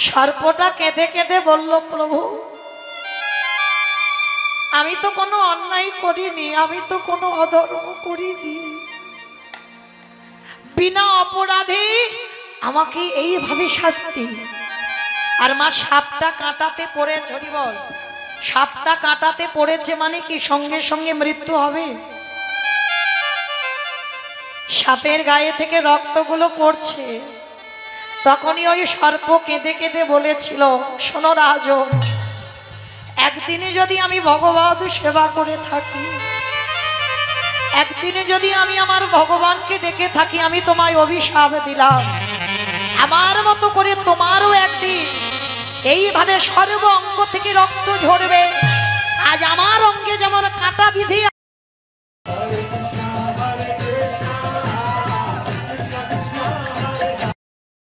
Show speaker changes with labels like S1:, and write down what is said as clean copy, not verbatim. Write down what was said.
S1: সর্পটা কেঁদে কেঁদে বলল, প্রভু আমি তো কোনো অন্যায় করিনি, আমি তো কোনো অধর্ম করিনি, বিনা অপরাধে আমাকে এইভাবে শাস্তি। আর মা সাপটা কাঁটাতে পড়েছে, হরি বল, সাপটা কাঁটাতে পড়েছে মানে কি সঙ্গে সঙ্গে মৃত্যু হবে? সাপের গায়ে থেকে রক্তগুলো পড়ছে। তখনই ওই সর্প কেঁদে কেঁদে বলেছিল, শোনো রাজন, একদিনে যদি আমি ভগবত সেবা করে থাকি, একদিনে যদি আমি আমার ভগবানকে ডেকে থাকি, আমি তোমায় অভিশাপ দিলাম, আমার মতো করে তোমারও একদিন এইভাবে সর্ব অঙ্গ থেকে রক্ত ঝরবে। আজ আমার অঙ্গে যেমন কাঁটা বিধি